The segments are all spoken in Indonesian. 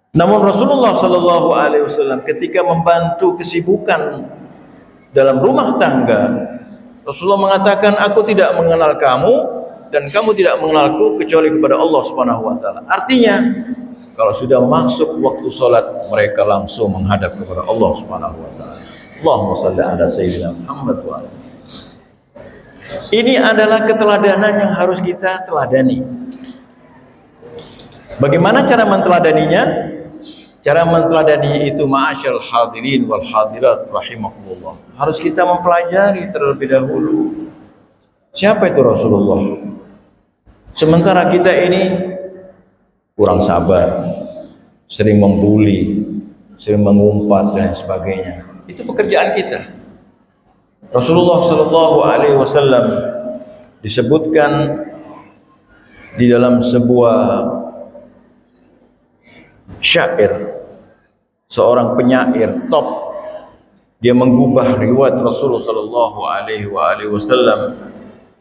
Namun Rasulullah Shallallahu Alaihi Wasallam ketika membantu kesibukan dalam rumah tangga, Rasulullah mengatakan, aku tidak mengenal kamu dan kamu tidak mengenalku kecuali kepada Allah Subhanahu Wa Taala. Artinya, kalau sudah masuk waktu sholat, mereka langsung menghadap kepada Allah Subhanahu Wa Taala. Allahumma salli ala Sayyidina Muhammad wa ala. Ini adalah keteladanan yang harus kita teladani. Bagaimana cara menteladaninya? Cara menteladani itu, ma'asyarul hadirin wal hadirat rahimakumullah, harus kita mempelajari terlebih dahulu siapa itu Rasulullah. Sementara kita ini kurang sabar, sering membuli, sering mengumpat dan sebagainya. Itu pekerjaan kita. Rasulullah Shallallahu Alaihi Wasallam disebutkan di dalam sebuah syair, seorang penyair top, dia mengubah riwayat Rasulullah Shallallahu Alaihi Wasallam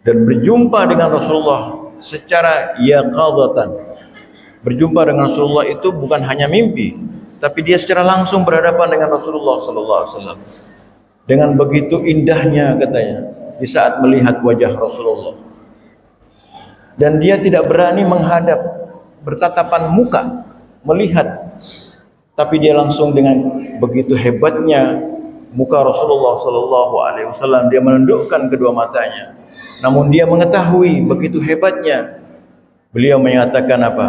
dan berjumpa dengan Rasulullah secara yaqadatan. Berjumpa dengan Rasulullah itu bukan hanya mimpi, tapi dia secara langsung berhadapan dengan Rasulullah Shallallahu Alaihi Wasallam. Dengan begitu indahnya, katanya, di saat melihat wajah Rasulullah, dan dia tidak berani menghadap, bertatapan muka, melihat, tapi dia langsung dengan begitu hebatnya muka Rasulullah Sallallahu Alaihi Wasallam, dia menundukkan kedua matanya. Namun dia mengetahui begitu hebatnya, beliau menyatakan apa?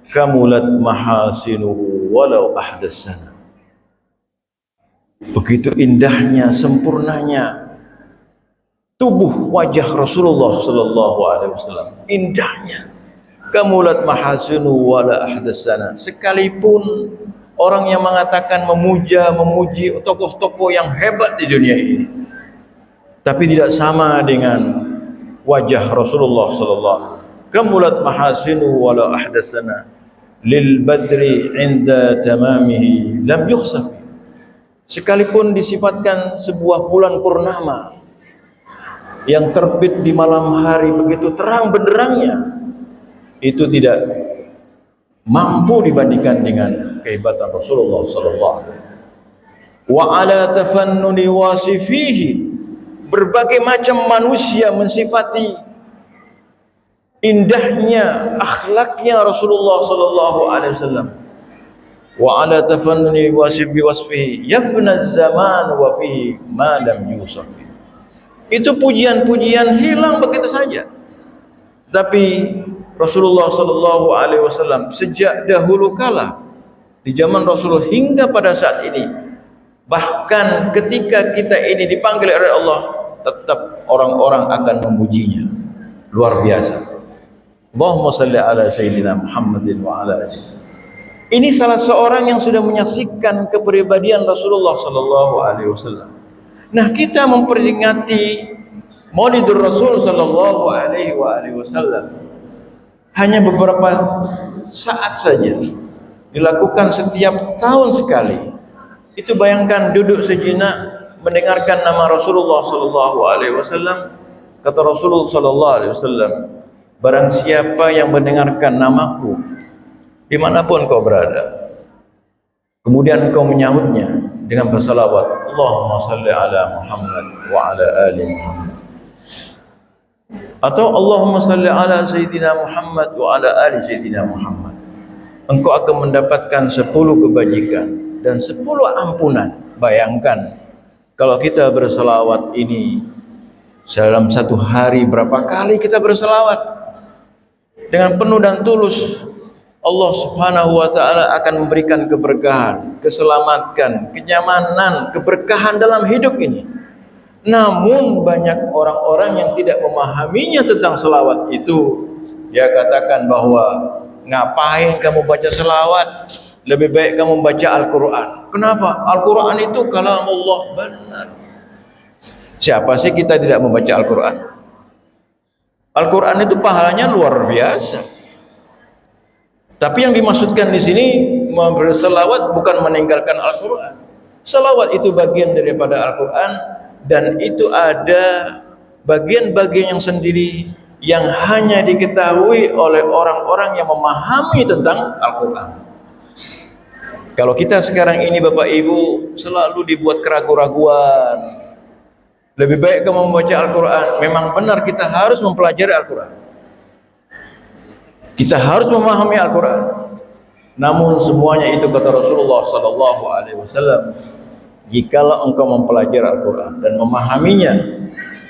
Kamulat mahasinuhu walau ahdatsana. Begitu indahnya, sempurnanya tubuh wajah Rasulullah Sallallahu Alaihi Wasallam, indahnya. Kamulat mahasinu wala ahdatsana. Sekalipun orang yang mengatakan memuji tokoh-tokoh yang hebat di dunia ini, tapi tidak sama dengan wajah Rasulullah sallallahu alaihi wasallam. Kamulat mahasinu wala ahdatsana lil badri inda tamamihi lam yukhsaf. Sekalipun disifatkan sebuah bulan purnama yang terbit di malam hari begitu terang benderangnya, itu tidak mampu dibandingkan dengan kehebatan Rasulullah sallallahu alaihi wasallam. Wa ala tafannuni wasifihi, berbagai macam manusia mensifati indahnya akhlaknya Rasulullah sallallahu alaihi wasallam. Wa ala tafannuni wasfihi yafna zaman wa fihi ma lam yusaf. Itu pujian-pujian hilang begitu saja. Tapi Rasulullah Sallallahu Alaihi Wasallam sejak dahulu kala, di zaman Rasul hingga pada saat ini, bahkan ketika kita ini dipanggil oleh Allah, tetap orang-orang akan memujinya. Luar biasa. Allahumma salli ala Sayyidina Muhammadin wa ala alihi. Ini salah seorang yang sudah menyaksikan kepribadian Rasulullah Sallallahu Alaihi Wasallam. Nah, kita memperingati Maulidur Rasul Sallallahu Alaihi Wasallam hanya beberapa saat saja, dilakukan setiap tahun sekali. Itu bayangkan duduk sejenak mendengarkan nama Rasulullah Sallallahu Alaihi Wasallam. Kata Rasulullah Sallallahu Alaihi Wasallam, barang siapa yang mendengarkan namaku dimanapun kau berada, kemudian kau menyahutnya dengan bersalawat, Allahumma salli ala Muhammad wa ala ali Muhammad, atau Allahumma salli ala Sayyidina Muhammad wa ala ali Sayyidina Muhammad, engkau akan mendapatkan 10 kebajikan dan 10 ampunan. Bayangkan kalau kita berselawat ini dalam satu hari, berapa kali kita berselawat dengan penuh dan tulus, Allah Subhanahu wa taala akan memberikan keberkahan, keselamatan, kenyamanan, keberkahan dalam hidup ini. Namun banyak orang-orang yang tidak memahaminya tentang selawat itu. Dia katakan bahwa ngapain kamu baca selawat, lebih baik kamu baca Al-Quran. Kenapa? Al-Quran itu kalam Allah, benar. Siapa sih kita tidak membaca Al-Quran? Al-Quran itu pahalanya luar biasa. Tapi yang dimaksudkan di sini berselawat bukan meninggalkan Al-Quran. Selawat itu bagian daripada Al-Quran, dan itu ada bagian-bagian yang sendiri yang hanya diketahui oleh orang-orang yang memahami tentang Al-Quran. Kalau kita sekarang ini Bapak Ibu selalu dibuat keraguan-raguan. Lebih baik kamu membaca Al-Quran. Memang benar kita harus mempelajari Al-Quran. Kita harus memahami Al-Quran. Namun semuanya itu kata Rasulullah sallallahu alaihi wasallam, jikalau engkau mempelajari Al-Quran dan memahaminya,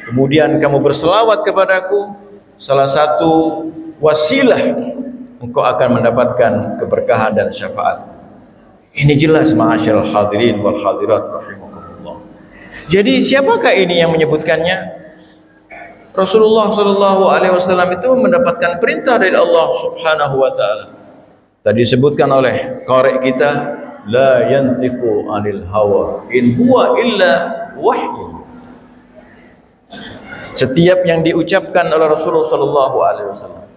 kemudian kamu berselawat kepadaku, salah satu wasilah engkau akan mendapatkan keberkahan dan syafaat. Ini jelas ma'asyiral hadirin wal hadirat rahimakumullah. Jadi siapakah ini yang menyebutkannya? Rasulullah sallallahu alaihi wasallam itu mendapatkan perintah dari Allah Subhanahu wa taala. Tadi disebutkan oleh qari kita, la yantiqu anil hawa in huwa illa wahyu. Setiap yang diucapkan oleh Rasulullah sallallahu alaihi wasallam,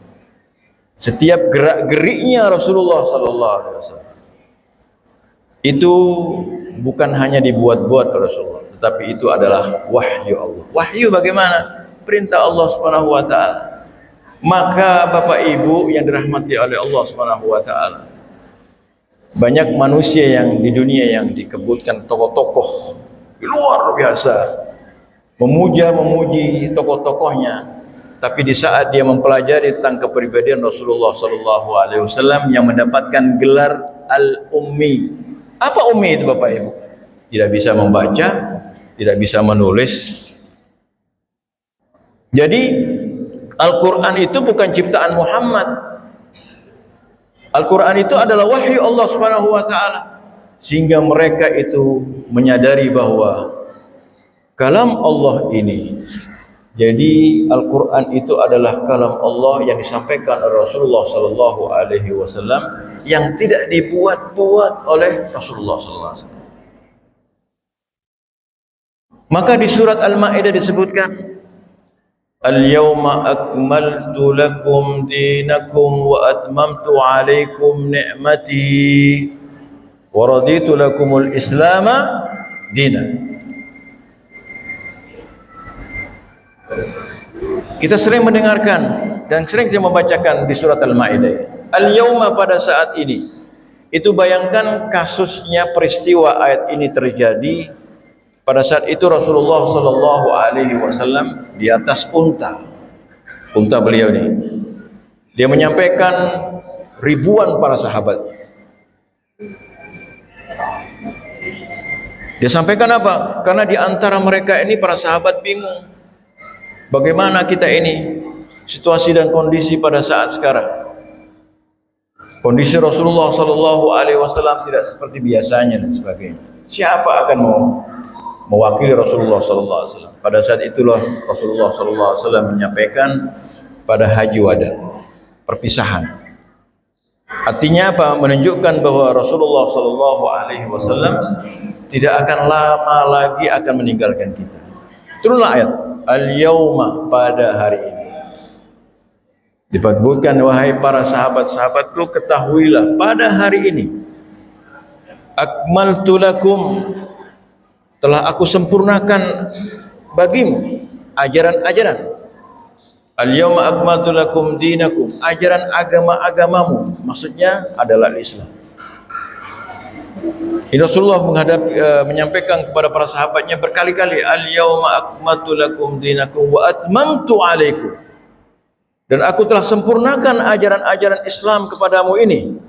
setiap gerak-geriknya Rasulullah sallallahu alaihi wasallam itu bukan hanya dibuat-buat oleh Rasulullah, tetapi itu adalah wahyu Allah. Wahyu bagaimana? Perintah Allah Subhanahu wa taala. Maka Bapak Ibu yang dirahmati oleh Allah Subhanahu wa taala, banyak manusia yang di dunia yang dikebutkan tokoh-tokoh luar biasa, memuji tokoh-tokohnya, tapi di saat dia mempelajari tentang kepribadian Rasulullah sallallahu alaihi wasallam yang mendapatkan gelar al-ummi. Apa ummi itu Bapak Ibu? Tidak bisa membaca, tidak bisa menulis. Jadi Al-Quran itu bukan ciptaan Muhammad. Al-Quran itu adalah wahyu Allah Subhanahu wa taala, sehingga mereka itu menyadari bahwa kalam Allah ini. Jadi Al-Quran itu adalah kalam Allah yang disampaikan oleh Rasulullah sallallahu alaihi wasallam, yang tidak dibuat-buat oleh Rasulullah sallallahu alaihi wasallam. Maka di surat Al-Maidah disebutkan, Al-yawma akmaltu lakum dinakum wa atmamtu alaikum ni'mati wa raditu lakumul islama dina. Kita sering mendengarkan dan sering kita membacakan di surat Al-Maidah. Al-yawma, pada saat ini. Itu bayangkan kasusnya, peristiwa ayat ini terjadi pada saat itu Rasulullah sallallahu alaihi wasallam di atas unta beliau ini. Dia menyampaikan ribuan para sahabat. Dia sampaikan apa? Karena di antara mereka ini para sahabat bingung. Bagaimana kita ini, situasi dan kondisi pada saat sekarang. Kondisi Rasulullah sallallahu alaihi wasallam tidak seperti biasanya dan sebagainya. Siapa akan mau mewakili Rasulullah sallallahu alaihi wasallam? Pada saat itulah Rasulullah sallallahu alaihi wasallam menyampaikan pada haji wada, perpisahan. Artinya apa? Menunjukkan bahwa Rasulullah sallallahu alaihi wasallam tidak akan lama lagi akan meninggalkan kita. Turunlah ayat Al-yawma, pada hari ini. Dipakai, wahai para sahabat-sahabatku, ketahuilah pada hari ini akmaltu lakum, telah aku sempurnakan bagimu ajaran-ajaran. Al-yawma akmaltu lakum dinakum, ajaran agama-agamamu, maksudnya adalah Islam. Rasulullah menyampaikan kepada para sahabatnya berkali-kali, Al-yawma akmaltu lakum dinakum wa atmamtu alaikum, dan aku telah sempurnakan ajaran-ajaran Islam kepadamu ini.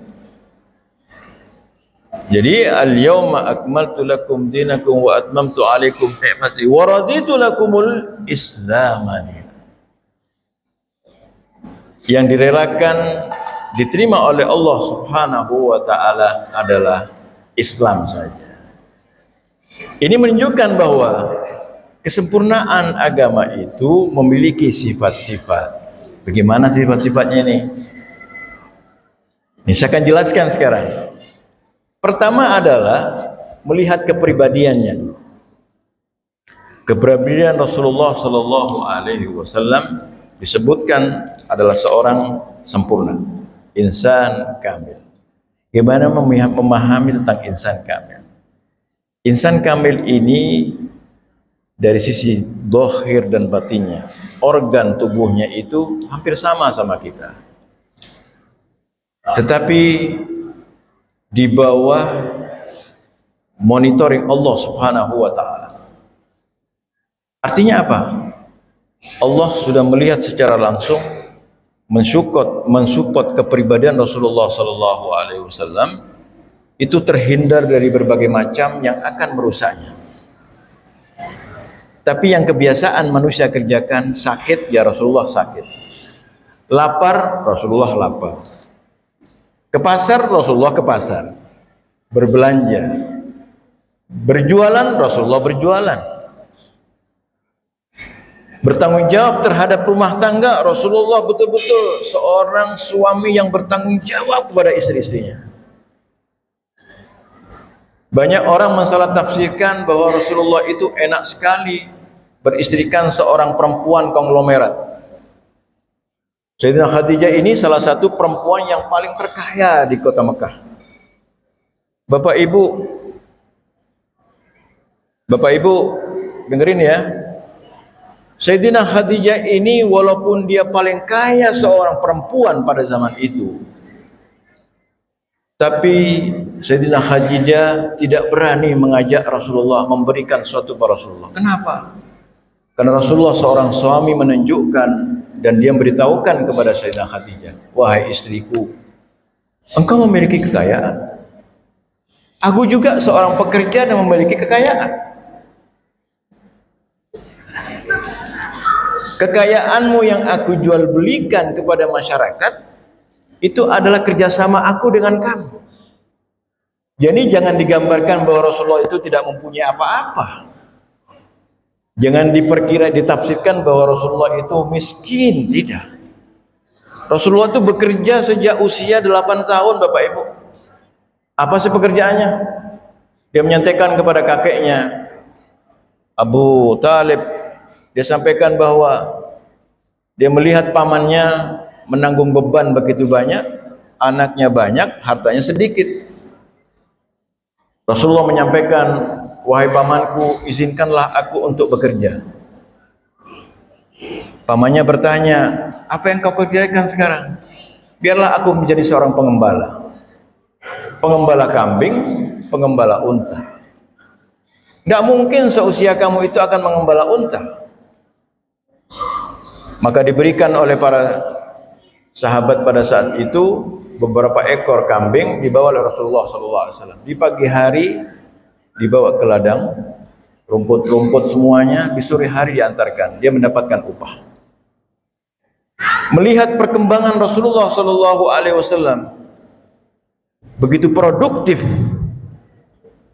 Jadi al-yawma akmaltu lakum dinakum wa atmamtu alaikum ni'mati wa raditu lakumul Islam dinan. Yang direlakan, diterima oleh Allah Subhanahu wa taala adalah Islam saja. Ini menunjukkan bahwa kesempurnaan agama itu memiliki sifat-sifat. Bagaimana sifat-sifatnya ini? Ini saya akan jelaskan sekarang. Pertama adalah melihat kepribadiannya. Kepribadian Rasulullah sallallahu alaihi wasallam disebutkan adalah seorang sempurna, insan kamil. Bagaimana memahami tentang insan kamil? Insan kamil ini dari sisi zahir dan batinnya, organ tubuhnya itu hampir sama kita. Tetapi di bawah monitoring Allah Subhanahu wa taala. Artinya apa? Allah sudah melihat secara langsung, mensupport kepribadian Rasulullah sallallahu alaihi wasallam itu terhindar dari berbagai macam yang akan merusaknya. Tapi yang kebiasaan manusia kerjakan, sakit ya Rasulullah sakit. Lapar, Rasulullah lapar. Ke pasar, Rasulullah ke pasar. Berbelanja. Berjualan, Rasulullah berjualan. Bertanggung jawab terhadap rumah tangga, Rasulullah betul-betul seorang suami yang bertanggung jawab kepada istri-istrinya. Banyak orang mensalah tafsirkan bahwa Rasulullah itu enak sekali beristrikan seorang perempuan konglomerat. Sayyidina Khadijah ini salah satu perempuan yang paling terkaya di kota Mekah. Bapak Ibu dengerin ya. Sayyidina Khadijah ini walaupun dia paling kaya seorang perempuan pada zaman itu, tapi Sayyidina Khadijah tidak berani mengajak Rasulullah, memberikan sesuatu kepada Rasulullah. Kenapa? Karena Rasulullah seorang suami menunjukkan dan dia memberitahukan kepada Sayyidina Khadijah, wahai istriku, engkau memiliki kekayaan. Aku juga seorang pekerja dan memiliki kekayaan. Kekayaanmu yang aku jual belikan kepada masyarakat itu adalah kerjasama aku dengan kamu. Jadi jangan digambarkan bahwa Rasulullah itu tidak mempunyai apa-apa. Jangan ditafsirkan bahwa Rasulullah itu miskin. Tidak. Rasulullah itu bekerja sejak usia 8 tahun, Bapak Ibu. Apa sih pekerjaannya? Dia menyampaikan kepada kakeknya Abu Talib. Dia sampaikan bahwa dia melihat pamannya menanggung beban begitu banyak, anaknya banyak, hartanya sedikit. Rasulullah menyampaikan, wahai pamanku, izinkanlah aku untuk bekerja. Pamannya bertanya, apa yang kau kerjakan sekarang? Biarlah aku menjadi seorang pengembala. Pengembala kambing, pengembala unta. Tidak mungkin seusia kamu itu akan mengembala unta. Maka diberikan oleh para sahabat pada saat itu beberapa ekor kambing dibawa oleh Rasulullah SAW. Di pagi hari dibawa ke ladang, rumput-rumput semuanya, di sore hari diantarkan. Dia mendapatkan upah. Melihat perkembangan Rasulullah SAW begitu produktif,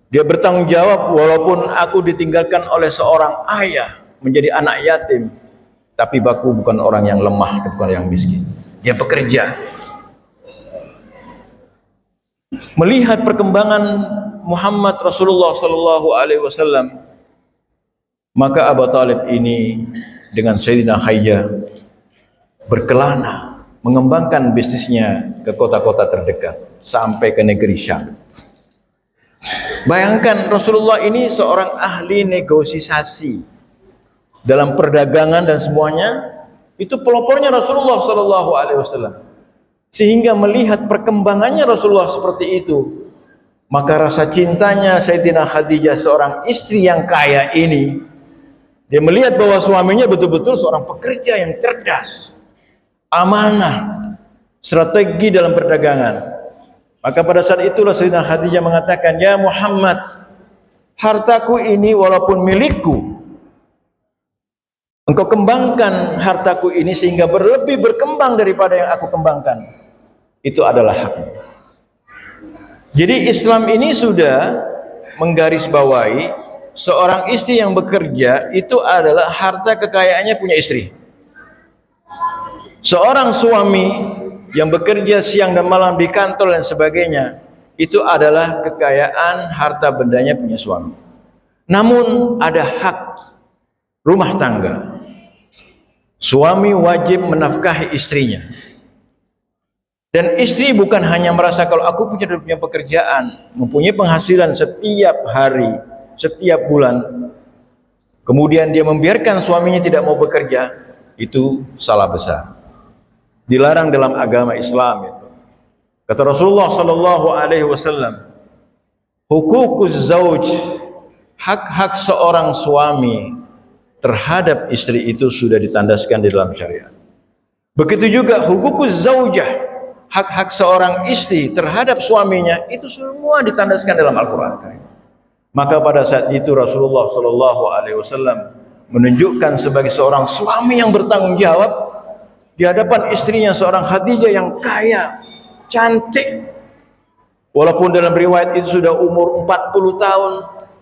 dia bertanggung jawab, walaupun aku ditinggalkan oleh seorang ayah menjadi anak yatim, tapi aku bukan orang yang lemah, bukan yang miskin. Dia bekerja. Melihat perkembangan Muhammad Rasulullah sallallahu alaihi wasallam, maka Abu Talib ini dengan Sayyidina Khadijah berkelana mengembangkan bisnisnya ke kota-kota terdekat sampai ke negeri Syam. Bayangkan Rasulullah ini seorang ahli negosiasi dalam perdagangan dan semuanya, itu pelopornya Rasulullah sallallahu alaihi wasallam. Sehingga melihat perkembangannya Rasulullah seperti itu, maka rasa cintanya Sayyidina Khadijah, seorang istri yang kaya ini, dia melihat bahwa suaminya betul-betul seorang pekerja yang cerdas, amanah, strategi dalam perdagangan. Maka pada saat itulah Sayyidina Khadijah mengatakan, ya Muhammad, hartaku ini walaupun milikku, engkau kembangkan hartaku ini sehingga berlebih berkembang daripada yang aku kembangkan. Itu adalah hakmu. Jadi Islam ini sudah menggarisbawahi seorang istri yang bekerja itu adalah harta kekayaannya punya istri. Seorang suami yang bekerja siang dan malam di kantor dan sebagainya, itu adalah kekayaan harta bendanya punya suami. Namun ada hak rumah tangga. Suami wajib menafkahi istrinya. Dan istri bukan hanya merasa kalau aku punya pekerjaan, mempunyai penghasilan setiap hari, setiap bulan, kemudian dia membiarkan suaminya tidak mau bekerja, itu salah besar. Dilarang dalam agama Islam itu. Kata Rasulullah sallallahu alaihi wasallam, hukukuz zauj, hak-hak seorang suami terhadap istri itu sudah ditandaskan di dalam syariat. Begitu juga hukukuz zaujah, hak-hak seorang istri terhadap suaminya itu semua ditandaskan dalam Al-Qur'an. Maka pada saat itu Rasulullah sallallahu alaihi wasallam menunjukkan sebagai seorang suami yang bertanggung jawab di hadapan istrinya, seorang Khadijah yang kaya, cantik. Walaupun dalam riwayat itu sudah umur 40 tahun,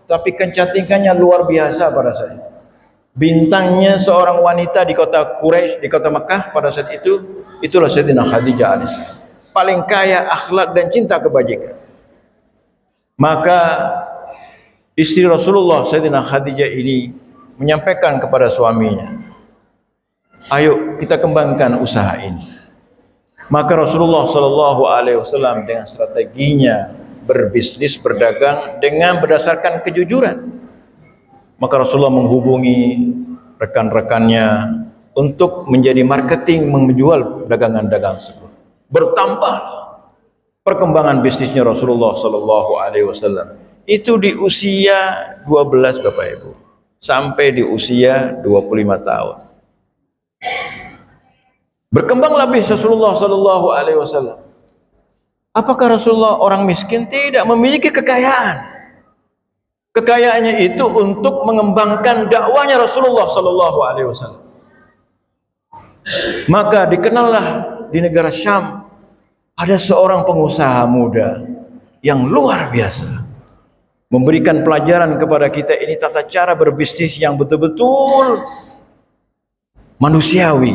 tapi kecantikannya luar biasa pada saat itu. Bintangnya seorang wanita di kota Quraisy, di kota Mekah pada saat itu, itulah Sayyidina Khadijah alaihissalam. Paling kaya akhlak dan cinta kebajikan. Maka istri Rasulullah Sayyidina Khadijah ini menyampaikan kepada suaminya, ayo kita kembangkan usaha ini. Maka Rasulullah sallallahu alaihi wasallam dengan strateginya berbisnis, berdagang dengan berdasarkan kejujuran. Maka Rasulullah menghubungi rekan-rekannya untuk menjadi marketing menjual dagangan-dagangan tersebut. Bertambah perkembangan bisnisnya Rasulullah sallallahu alaihi wasallam. Itu di usia 12 Bapak Ibu, sampai di usia 25 tahun. Berkembanglah bisnis Rasulullah sallallahu alaihi wasallam. Apakah Rasulullah orang miskin? Tidak, memiliki kekayaan. Kekayaannya itu untuk mengembangkan dakwahnya Rasulullah sallallahu alaihi wasallam. Maka dikenallah di negara Syam ada seorang pengusaha muda yang luar biasa, memberikan pelajaran kepada kita ini tata cara berbisnis yang betul-betul manusiawi,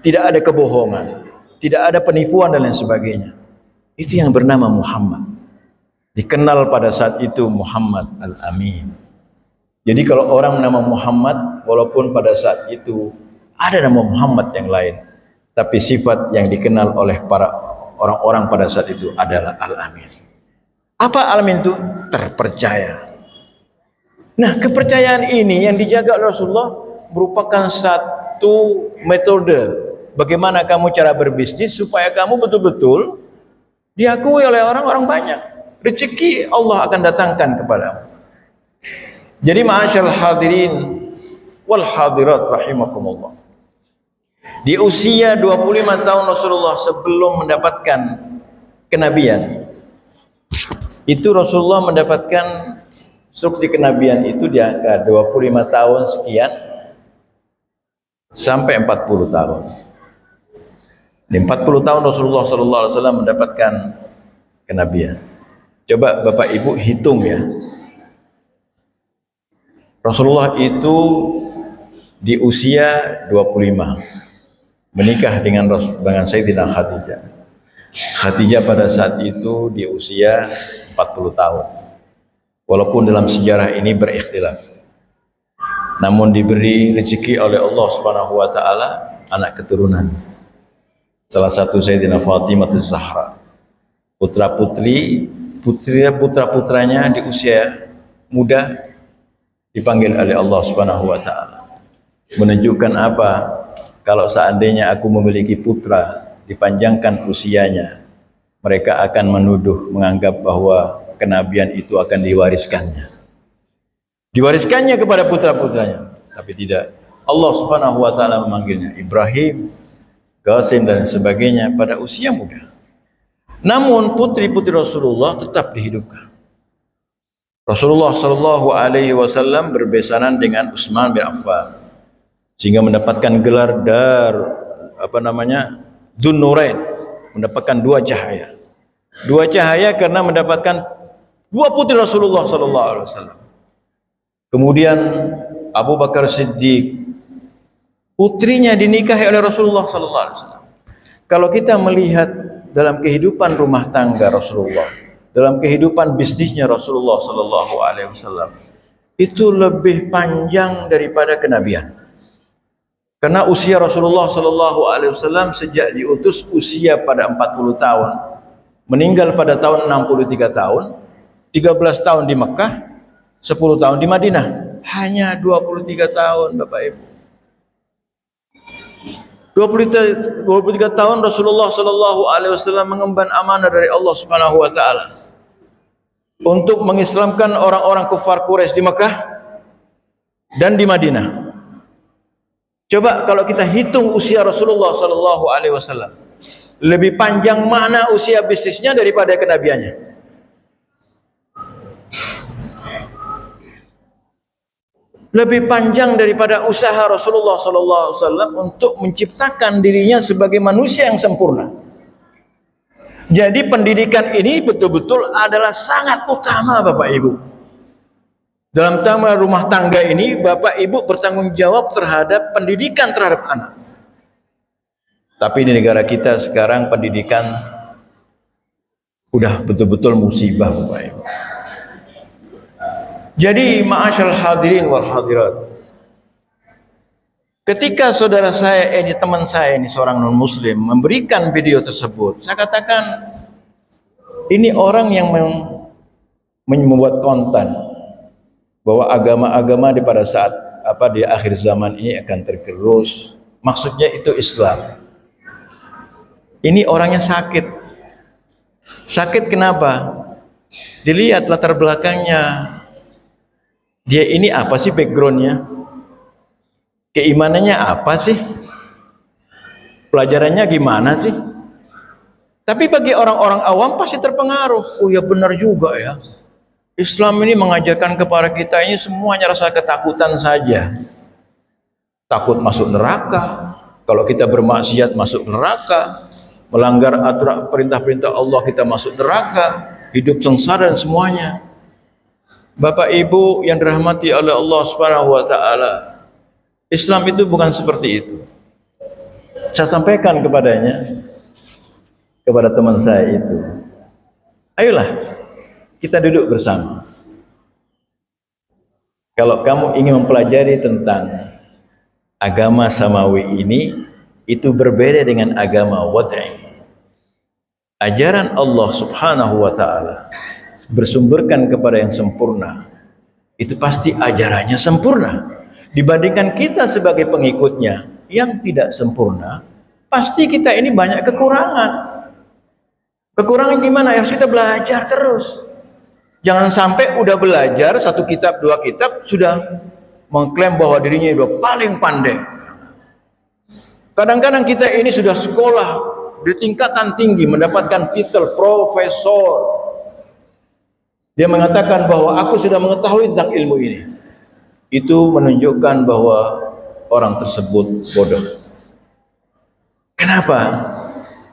tidak ada kebohongan, tidak ada penipuan dan lain sebagainya. Itu yang bernama Muhammad. Dikenal pada saat itu Muhammad Al-Amin. Jadi kalau orang nama Muhammad, walaupun pada saat itu ada nama Muhammad yang lain, tapi sifat yang dikenal oleh para orang-orang pada saat itu adalah Al-Amin. Apa Al-Amin itu? Terpercaya. Nah, kepercayaan ini yang dijaga oleh Rasulullah merupakan satu metode bagaimana kamu cara berbisnis supaya kamu betul-betul diakui oleh orang-orang banyak. Rezeki Allah akan datangkan kepadamu. Jadi ma'asyarul hadirin wal hadirat rahimakumullah. Di usia 25 tahun Rasulullah sebelum mendapatkan kenabian, itu Rasulullah mendapatkan instruksi kenabian itu di angka 25 tahun sekian sampai 40 tahun. Di 40 tahun Rasulullah sallallahu alaihi wasallam mendapatkan kenabian. Coba Bapak Ibu hitung ya. Rasulullah itu di usia 25 menikah dengan Sayyidina Khadijah. Khadijah pada saat itu di usia 40 tahun. Walaupun dalam sejarah ini berikhtilaf. Namun diberi rezeki oleh Allah Subhanahu wa taala anak keturunan. Salah satu Sayyidina Fatimah Az-Zahra. Putra-putranya di usia muda dipanggil oleh Allah Subhanahu wa taala. Menunjukkan apa? Kalau seandainya aku memiliki putra dipanjangkan usianya, mereka akan menuduh, menganggap bahwa kenabian itu akan diwariskannya kepada putra-putranya. Tapi tidak. Allah Subhanahu wa taala memanggilnya Ibrahim, Qasim dan sebagainya pada usia muda. Namun putri-putri Rasulullah tetap dihidupkan. Rasulullah sallallahu alaihi wasallam berbesanan dengan Utsman bin Affan sehingga mendapatkan gelar Dzun Nurain, mendapatkan dua cahaya. Dua cahaya karena mendapatkan dua putri Rasulullah sallallahu alaihi wasallam. Kemudian Abu Bakar Siddiq, putrinya dinikahi oleh Rasulullah sallallahu alaihi wasallam. Kalau kita melihat dalam kehidupan rumah tangga Rasulullah, dalam kehidupan bisnisnya Rasulullah sallallahu alaihi wasallam, itu lebih panjang daripada kenabian. Karena usia Rasulullah sallallahu alaihi wasallam sejak diutus usia pada 40 tahun, meninggal pada tahun 63 tahun, 13 tahun di Mekah, 10 tahun di Madinah. Hanya 23 tahun Bapak Ibu. 23 tahun Rasulullah Shallallahu Alaihi Wasallam mengemban amanah dari Allah Subhanahu Wa Taala untuk mengislamkan orang-orang kufar Quraisy di Mekah dan di Madinah. Coba kalau kita hitung usia Rasulullah Shallallahu Alaihi Wasallam, lebih panjang mana usia bisnisnya daripada kenabiannya. Lebih panjang daripada usaha Rasulullah SAW untuk menciptakan dirinya sebagai manusia yang sempurna. Jadi pendidikan ini betul-betul adalah sangat utama, Bapak Ibu. Dalam tangga rumah tangga ini, Bapak Ibu bertanggung jawab terhadap pendidikan terhadap anak. Tapi di negara kita sekarang pendidikan udah betul-betul musibah, Bapak Ibu. Jadi ma'asyal hadirin wal hadirat, ketika saudara saya ini, teman saya ini seorang non muslim memberikan video tersebut, saya katakan ini orang yang membuat konten bahwa agama-agama di pada saat di akhir zaman ini akan tergerus. Maksudnya itu Islam. Ini orangnya sakit. Sakit kenapa? Dilihat latar belakangnya. Dia ini apa sih backgroundnya? Keimanannya apa sih? Pelajarannya gimana sih? Tapi bagi orang-orang awam pasti terpengaruh. Oh ya benar juga ya. Islam ini mengajarkan kepada kita ini semuanya rasa ketakutan saja. Takut masuk neraka. Kalau kita bermaksiat masuk neraka. Melanggar aturan perintah-perintah Allah kita masuk neraka. Hidup sengsara dan semuanya. Bapak Ibu yang dirahmati oleh Allah Subhanahu wa taala, Islam itu bukan seperti itu. Saya sampaikan kepadanya, kepada teman saya itu, ayolah kita duduk bersama. Kalau kamu ingin mempelajari tentang agama samawi ini, itu berbeda dengan agama wad'i. Ajaran Allah Subhanahu wa taala bersumberkan kepada yang sempurna, itu pasti ajarannya sempurna. Dibandingkan kita sebagai pengikutnya yang tidak sempurna, pasti kita ini banyak kekurangan. Kekurangan gimana? Harus kita belajar terus. Jangan sampai udah belajar satu kitab, dua kitab, sudah mengklaim bahwa dirinya udah paling pandai. Kadang-kadang kita ini sudah sekolah di tingkatan tinggi, mendapatkan titel profesor. Dia mengatakan bahwa aku sudah mengetahui tentang ilmu ini. Itu menunjukkan bahwa orang tersebut bodoh. Kenapa?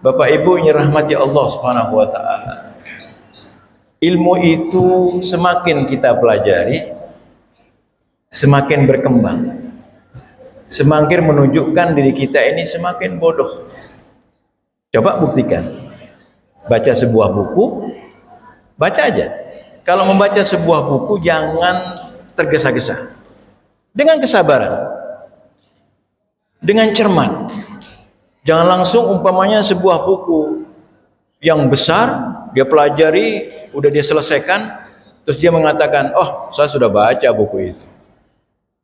Bapak Ibu yang dirahmati Allah Subhanahu wa taala. Ilmu itu semakin kita pelajari, semakin berkembang. Semakin menunjukkan diri kita ini semakin bodoh. Coba buktikan. Baca sebuah buku, baca aja. Kalau membaca sebuah buku jangan tergesa-gesa. Dengan kesabaran. Dengan cermat. Jangan langsung umpamanya sebuah buku yang besar, dia pelajari, udah dia selesaikan, terus dia mengatakan, oh saya sudah baca buku itu.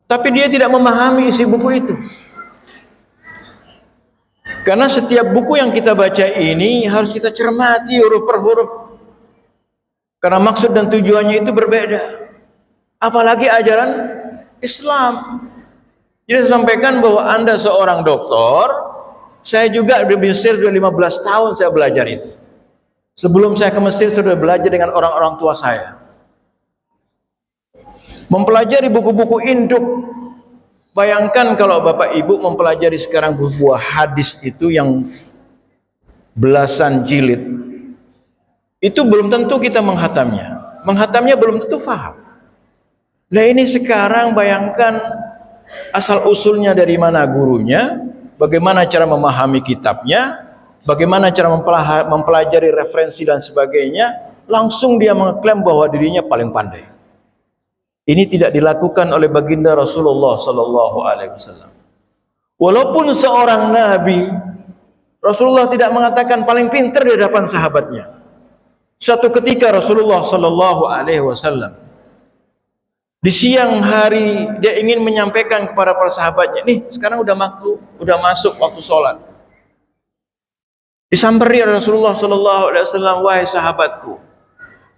Tapi dia tidak memahami isi buku itu. Karena setiap buku yang kita baca ini harus kita cermati huruf per huruf. Karena maksud dan tujuannya itu berbeda. Apalagi ajaran Islam. Jadi saya sampaikan bahwa Anda seorang dokter, saya juga di Mesir sudah 15 tahun saya belajar itu. Sebelum saya ke Mesir sudah belajar dengan orang-orang tua saya. Mempelajari buku-buku induk. Bayangkan kalau Bapak Ibu mempelajari sekarang buah hadis itu yang belasan jilid. Itu belum tentu kita menghatamnya. Menghatamnya belum tentu faham. Nah ini sekarang bayangkan asal usulnya dari mana gurunya, bagaimana cara memahami kitabnya, bagaimana cara mempelajari referensi dan sebagainya, langsung dia mengklaim bahwa dirinya paling pandai. Ini tidak dilakukan oleh baginda Rasulullah Sallallahu Alaihi Wasallam. Walaupun seorang nabi, Rasulullah tidak mengatakan paling pintar di hadapan sahabatnya. Suatu ketika Rasulullah Sallallahu Alaihi Wasallam Di siang hari dia ingin menyampaikan kepada para sahabatnya, nih sekarang udah masuk waktu sholat. Disamperi Rasulullah Sallallahu Alaihi Wasallam, wahai sahabatku,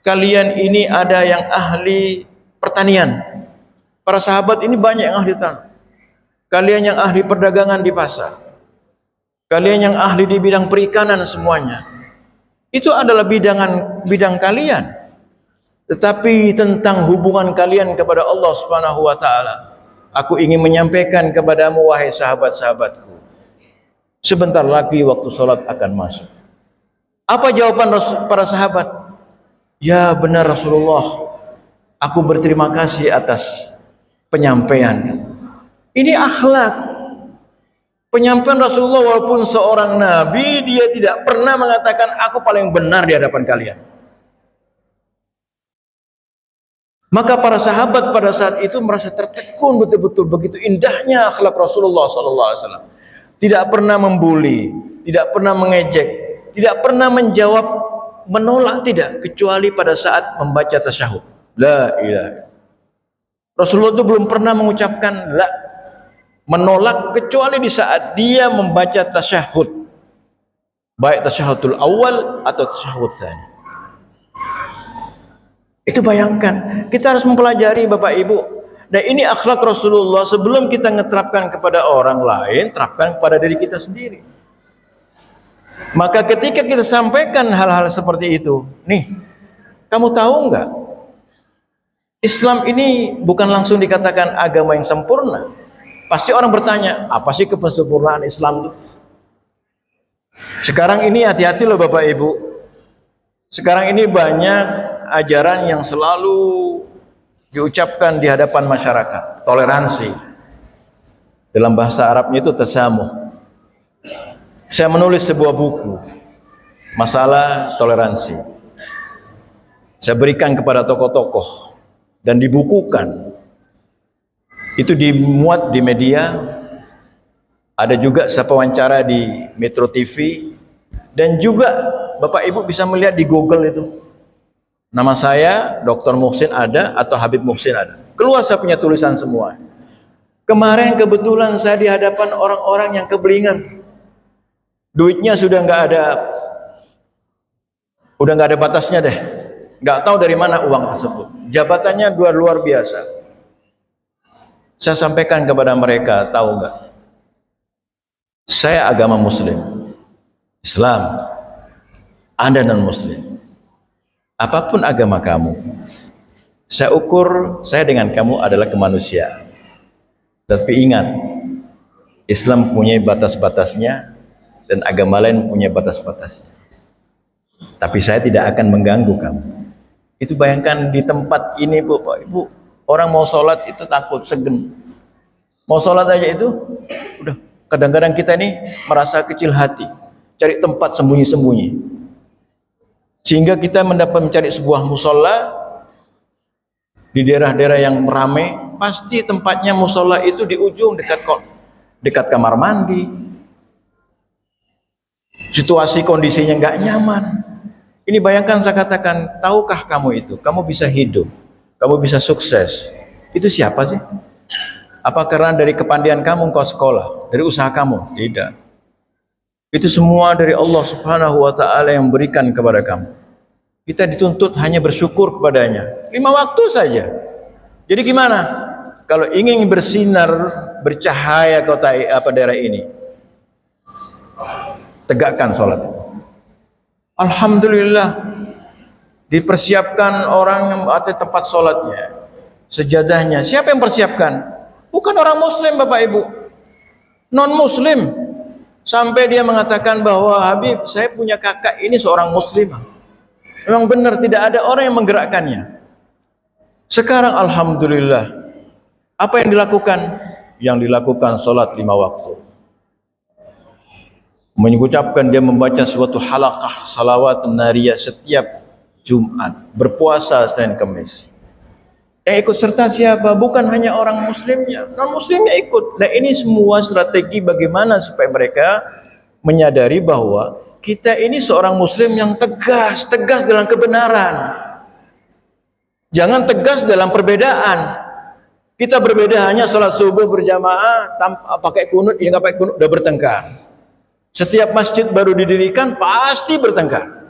kalian ini ada yang ahli pertanian. Para sahabat ini banyak yang ahli tanah. Kalian yang ahli perdagangan di pasar. Kalian yang ahli di bidang perikanan semuanya. Itu adalah bidang kalian. Tetapi tentang hubungan kalian kepada Allah Subhanahu wa taala, aku ingin menyampaikan kepadamu wahai sahabat-sahabatku. Sebentar lagi waktu salat akan masuk. Apa jawaban para sahabat? Ya benar Rasulullah. Aku berterima kasih atas penyampaian. Ini akhlak. Penyampaian Rasulullah, walaupun seorang nabi, dia tidak pernah mengatakan aku paling benar di hadapan kalian. Maka para sahabat pada saat itu merasa tertekun betul-betul, begitu indahnya akhlak Rasulullah SAW. Tidak pernah membuli, tidak pernah mengejek, tidak pernah menjawab, menolak, tidak, kecuali pada saat membaca tasyahud. La ilaha. Rasulullah itu belum pernah mengucapkan la, menolak, kecuali di saat dia membaca tasyahud, baik tasyahudul awal atau tasyahud tsani. Itu bayangkan, kita harus mempelajari Bapak Ibu. Dan ini akhlak Rasulullah. Sebelum kita ngeterapkan kepada orang lain, terapkan kepada diri kita sendiri. Maka ketika kita sampaikan hal-hal seperti itu, nih, kamu tahu nggak? Islam ini bukan langsung dikatakan agama yang sempurna. Pasti orang bertanya, apa sih kesempurnaan Islam itu? Sekarang ini hati-hati loh Bapak Ibu. Sekarang ini banyak ajaran yang selalu diucapkan di hadapan masyarakat, toleransi. Dalam bahasa Arabnya itu tasamuh. Saya menulis sebuah buku masalah toleransi. Saya berikan kepada tokoh-tokoh dan dibukukan. Itu dimuat di media. Ada juga saya wawancara di Metro TV, dan juga Bapak Ibu bisa melihat di Google itu. Nama saya Dr. Muhsin ada, atau Habib Muhsin ada. Keluar saya punya tulisan semua. Kemarin kebetulan saya di hadapan orang-orang yang kebelingan. Duitnya sudah nggak ada batasnya deh. Nggak tahu dari mana uang tersebut. Jabatannya luar biasa. Saya sampaikan kepada mereka, tahu nggak? Saya agama Muslim, Islam. Anda non-Muslim. Apapun agama kamu, saya ukur saya dengan kamu adalah kemanusiaan. Tapi ingat, Islam punya batas-batasnya dan agama lain punya batas-batasnya. Tapi saya tidak akan mengganggu kamu. Itu bayangkan di tempat ini Bapak Ibu, orang mau sholat itu takut, segen. Mau sholat aja itu, udah kadang-kadang kita ini merasa kecil hati, cari tempat sembunyi-sembunyi. Sehingga kita mencari sebuah musola di daerah-daerah yang ramai, pasti tempatnya musola itu di ujung dekat kamar mandi. Situasi kondisinya nggak nyaman. Ini bayangkan saya katakan, tahukah kamu itu? Kamu bisa hidup, kamu bisa sukses. Itu siapa sih? Apa karena dari kepandaian kamu kau sekolah, dari usaha kamu? Tidak. Itu semua dari Allah Subhanahu wa ta'ala yang berikan kepada kamu. Kita dituntut hanya bersyukur kepadanya 5 waktu saja. Jadi gimana? Kalau ingin bersinar, bercahaya kota daerah ini, tegakkan sholat. Alhamdulillah, dipersiapkan orang yang ada tempat sholatnya, sejadahnya. Siapa yang persiapkan? Bukan orang Muslim Bapak Ibu, non Muslim. Sampai dia mengatakan bahwa Habib, saya punya kakak ini seorang muslimah. Memang benar tidak ada orang yang menggerakkannya. Sekarang alhamdulillah, apa yang dilakukan? Yang dilakukan sholat 5 waktu. Mengucapkan dia membaca suatu halaqah salawat nariyah setiap Jumat, berpuasa Senin Kamis. Yang ikut serta siapa? Bukan hanya orang muslimnya, non muslimnya ikut. Nah ini semua strategi bagaimana supaya mereka menyadari bahwa kita ini seorang muslim yang tegas dalam kebenaran. Jangan tegas dalam perbedaan. Kita berbeda hanya sholat subuh berjamaah tanpa pakai kunut, ini nggak pakai kunut udah bertengkar. Setiap masjid baru didirikan pasti bertengkar.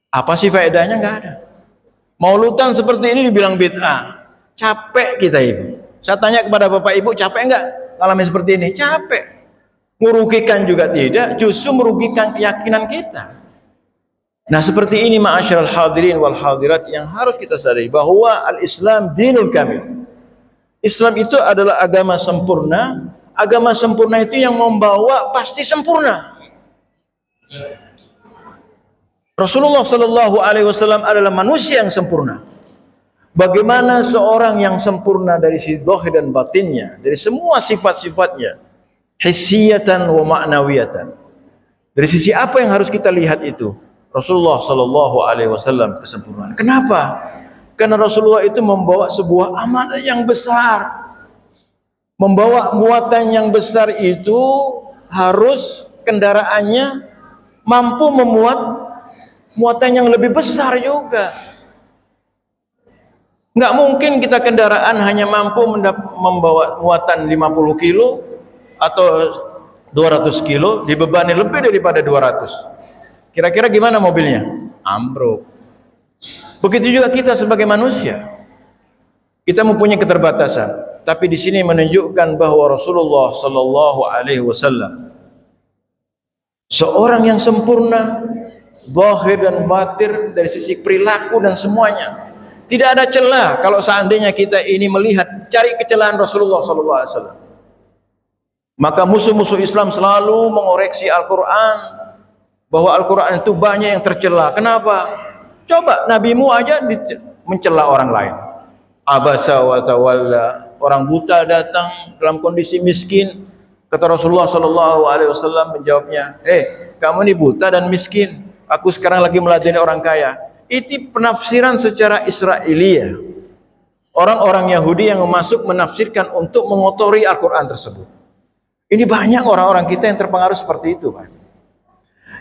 Apa sih faedahnya? Nggak ada. Mauludan seperti ini dibilang bid'ah. Capek kita ibu. Saya tanya kepada bapak ibu, capek nggak alami seperti ini? Capek. Merugikan juga tidak, justru merugikan keyakinan kita. Nah seperti ini ma'asyiral hadirin wal hadirat yang harus kita sadari bahwa al-Islam dinul kamil. Islam itu adalah agama sempurna. Agama sempurna itu yang membawa pasti sempurna. Rasulullah Shallallahu Alaihi Wasallam adalah manusia yang sempurna. Bagaimana seorang yang sempurna dari sisi zahir dan batinnya, dari semua sifat-sifatnya, hissiyatan wa ma'nawiyatan. Dari sisi apa yang harus kita lihat itu? Rasulullah Shallallahu Alaihi Wasallam kesempurnaan. Kenapa? Karena Rasulullah itu membawa sebuah amanah yang besar. Membawa muatan yang besar itu harus kendaraannya mampu memuat muatan yang lebih besar juga. Nggak mungkin kita kendaraan hanya mampu membawa muatan 50 kilo atau 200 kilo, dibebani lebih daripada 200. Kira-kira gimana mobilnya? Ambruk. Begitu juga kita sebagai manusia. Kita mempunyai keterbatasan, tapi di sini menunjukkan bahwa Rasulullah Sallallahu Alaihi Wasallam seorang yang sempurna, zahir dan batin dari sisi perilaku dan semuanya. Tidak ada celah kalau seandainya kita ini melihat cari kecelahan Rasulullah Sallallahu Alaihi Wasallam. Maka musuh-musuh Islam selalu mengoreksi Al-Quran bahwa Al-Quran itu banyak yang tercela. Kenapa? Coba nabimu aja mencela orang lain. Abasa wa tawalla, orang buta datang dalam kondisi miskin. Kata Rasulullah Sallallahu Alaihi Wasallam menjawabnya, kamu ini buta dan miskin. Aku sekarang lagi meladeni orang kaya. Itu penafsiran secara Israiliyah. Orang-orang Yahudi yang masuk menafsirkan untuk mengotori Al-Quran tersebut. Ini banyak orang-orang kita yang terpengaruh seperti itu, Pak.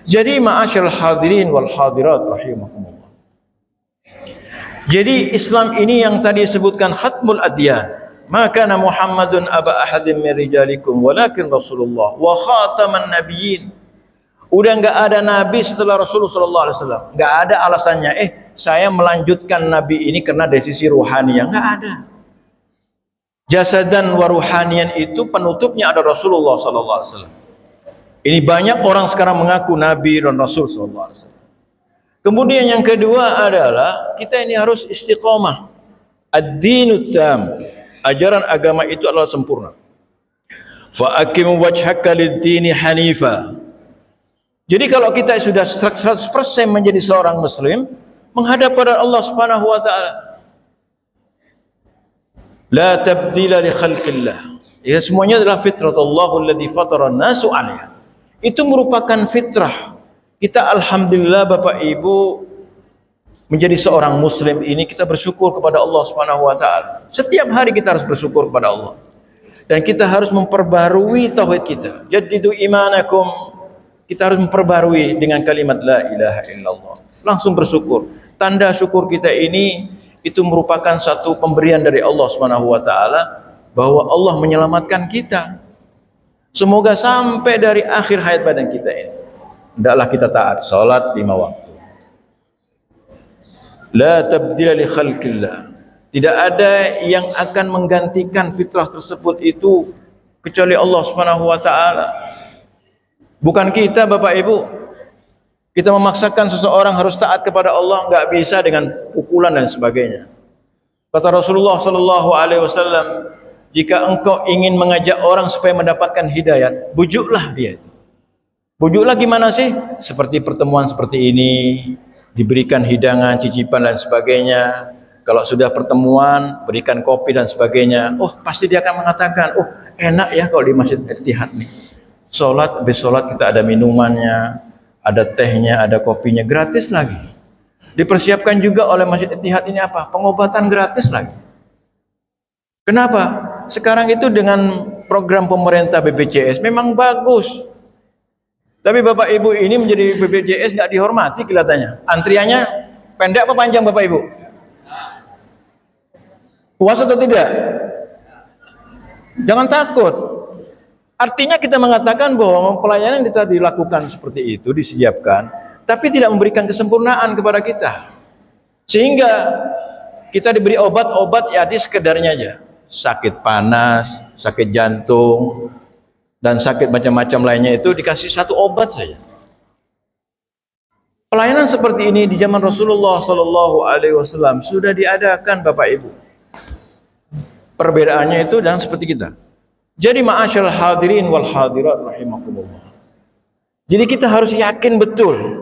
Jadi ma'asyiral hadirin wal hadirat rahimakumullah. Jadi Islam ini yang tadi disebutkan khatmul adyan. Maka Muhammadun aba ahadin min rijalikum walakin Rasulullah wa khataman nabiyyin. Udah enggak ada nabi setelah Rasulullah sallallahu alaihi wasallam. Enggak ada alasannya saya melanjutkan nabi ini karena dari sisi ruhaniyah, enggak ada. Jasadan wa ruhaniyan itu penutupnya ada Rasulullah sallallahu alaihi wasallam. Ini banyak orang sekarang mengaku nabi dan rasul sallallahu alaihi wasallam. Kemudian yang kedua adalah kita ini harus istiqomah. Ad-dinu tam. Ajaran agama itu adalah sempurna. Fa aqim wajhaka lid-dini hanifa. Jadi kalau kita sudah 100% menjadi seorang muslim, menghadap pada Allah Subhanahu wa taala. La tabdila li khalqillah. Ya semuanya adalah fitratullahu alladzi fatara an-nasu 'alaiha. Itu merupakan fitrah. Kita alhamdulillah Bapak Ibu menjadi seorang muslim ini kita bersyukur kepada Allah Subhanahu wa taala. Setiap hari kita harus bersyukur kepada Allah. Dan kita harus memperbarui tauhid kita. Jaddidu imanakum. Kita harus memperbarui dengan kalimat la ilaha illallah. Langsung bersyukur. Tanda syukur kita ini itu merupakan satu pemberian dari Allah Subhanahu wa taala bahwa Allah menyelamatkan kita. Semoga sampai dari akhir hayat badan kita ini hendaklah kita taat salat 5 waktu. La tabdila li khalqillah. Tidak ada yang akan menggantikan fitrah tersebut itu kecuali Allah Subhanahu wa taala. Bukan kita Bapak Ibu. Kita memaksakan seseorang harus taat kepada Allah, enggak bisa dengan pukulan dan sebagainya. Kata Rasulullah sallallahu alaihi wasallam, jika engkau ingin mengajak orang supaya mendapatkan hidayat, bujuklah dia. Bujuklah gimana sih? Seperti pertemuan seperti ini, diberikan hidangan, cicipan dan sebagainya. Kalau sudah pertemuan, berikan kopi dan sebagainya. Pasti dia akan mengatakan, enak ya kalau di Masjid Ittihad nih. Habis sholat kita ada minumannya, ada tehnya, ada kopinya, gratis lagi. Dipersiapkan juga oleh Masjid Ittihad ini apa? Pengobatan gratis lagi. Kenapa? Sekarang itu dengan program pemerintah BPJS memang bagus. Tapi Bapak Ibu ini menjadi BPJS nggak dihormati kelihatannya. Antriannya pendek apa panjang Bapak Ibu? Puas atau tidak? Jangan takut. Artinya kita mengatakan bahwa pelayanan kita dilakukan seperti itu, disiapkan, tapi tidak memberikan kesempurnaan kepada kita. Sehingga kita diberi obat-obat ya di sekedarnya aja. Sakit panas, sakit jantung, dan sakit macam-macam lainnya itu dikasih satu obat saja. Pelayanan seperti ini di zaman Rasulullah Sallallahu Alaihi Wasallam sudah diadakan, Bapak Ibu. Perbedaannya itu dan seperti kita. Jadi ma'asyal hadirin wal hadirat rahimakumullah. Jadi kita harus yakin betul